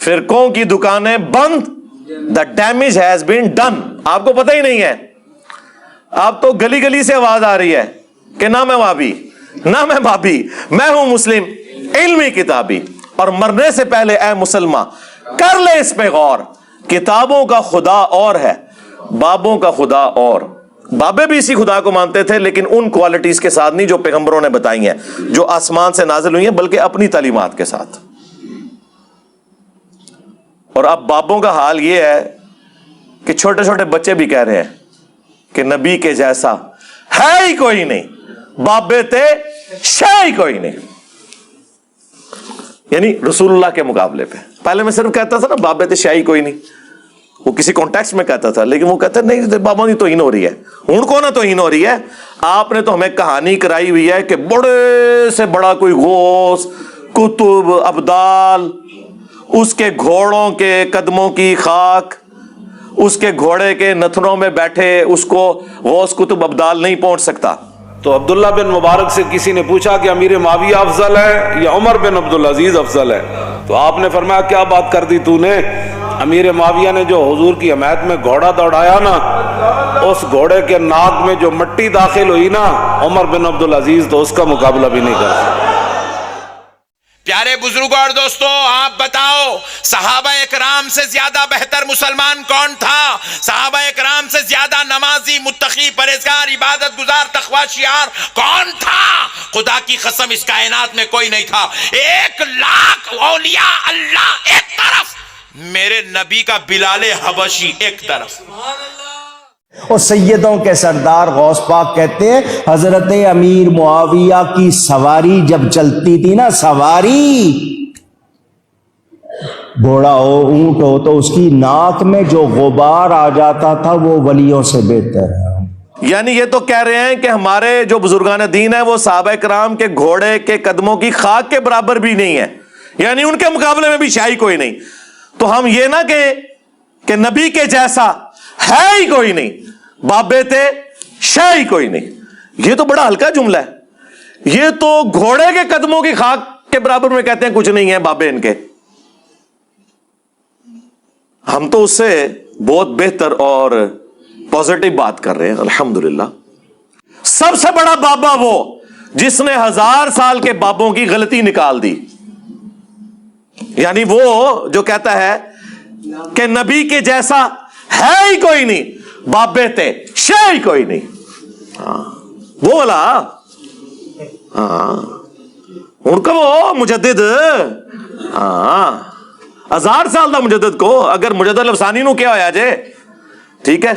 فرقوں کی دکانیں بند, the damage has been done. آپ کو پتہ ہی نہیں ہے, آپ تو گلی گلی سے آواز آ رہی ہے کہ نہ میں وہابی نہ میں بھابی, میں ہوں مسلم علمی کتابی. اور مرنے سے پہلے اے مسلمان کر لے اس پہ غور, کتابوں کا خدا اور ہے, بابوں کا خدا اور. بابے بھی اسی خدا کو مانتے تھے لیکن ان کوالٹیز کے ساتھ نہیں جو پیغمبروں نے بتائی ہیں, جو آسمان سے نازل ہوئی ہیں, بلکہ اپنی تعلیمات کے ساتھ. اور اب بابوں کا حال یہ ہے کہ چھوٹے چھوٹے بچے بھی کہہ رہے ہیں کہ نبی کے جیسا ہے ہی کوئی نہیں, بابے تے شے ہی کوئی نہیں. یعنی رسول اللہ کے مقابلے پہ. پہلے میں صرف کہتا تھا نا بابے تے شے ہی کوئی نہیں, وہ کسی کانٹیکسٹ میں کہتا تھا, لیکن وہ کہتا نہیں بابا کی توہین ہو رہی ہے. ہوں کو نہ توہین ہو رہی ہے, آپ نے تو ہمیں کہانی کرائی ہوئی ہے کہ بڑے سے بڑا کوئی غوث کتب ابدال, اس کے گھوڑوں کے قدموں کی خاک, اس کے گھوڑے کے نتنوں میں بیٹھے اس کو غوث کتب ابدال نہیں پہنچ سکتا. تو عبداللہ بن مبارک سے کسی نے پوچھا کہ امیر معاویہ افضل ہے یا عمر بن عبدالعزیز افضل ہے؟ تو آپ نے فرمایا کیا بات کر دی تو نے, امیر معاویہ نے جو حضور کی حمایت میں گھوڑا دوڑایا نا, اس گھوڑے کے ناک میں جو مٹی داخل ہوئی نا, عمر بن عبدالعزیز تو اس کا مقابلہ بھی نہیں کر سکتا. پیارے بزرگوں اور دوستوں, آپ بتاؤ صحابہ اکرام سے زیادہ بہتر مسلمان کون تھا؟ صحابہ اکرام سے زیادہ نمازی متقی پرہیزگار عبادت گزار تقوی شعار کون تھا؟ خدا کی قسم اس کائنات میں کوئی نہیں تھا. 1,00,000 اولیاء اللہ ایک طرف, میرے نبی کا بلال حبشی ایک طرف. اور سیدوں کے سردار غوث پاک کہتے ہیں حضرت امیر معاویہ کی سواری جب چلتی تھی نا, سواری گھوڑا ہو اونٹ ہو, تو اس کی ناک میں جو غبار آ جاتا تھا وہ ولیوں سے بہتر ہے. یعنی یہ تو کہہ رہے ہیں کہ ہمارے جو بزرگان دین ہیں وہ صحابہ کرام کے گھوڑے کے قدموں کی خاک کے برابر بھی نہیں ہے, یعنی ان کے مقابلے میں بھی شاہی کوئی نہیں. تو ہم یہ نہ کہیں کہ نبی کے جیسا ہے ہی کوئی نہیں, بابے تے شے ہی کوئی نہیں. یہ تو بڑا ہلکا جملہ ہے. یہ تو گھوڑے کے قدموں کی خاک کے برابر میں کہتے ہیں کچھ نہیں ہے بابے ان کے. ہم تو اس سے بہت بہتر اور پازیٹو بات کر رہے ہیں. الحمدللہ سب سے بڑا بابا وہ جس نے 1000 سال کے بابوں کی غلطی نکال دی. یعنی وہ جو کہتا ہے کہ نبی کے جیسا ہے ہی کوئی نہیں, بابے تے شے ہی کوئی نہیں. وہ والا ان کا وہ مجدد 1000 سال دا مجدد کو اگر مجدد الفسانی نو کیا ہویا جے, ٹھیک ہے,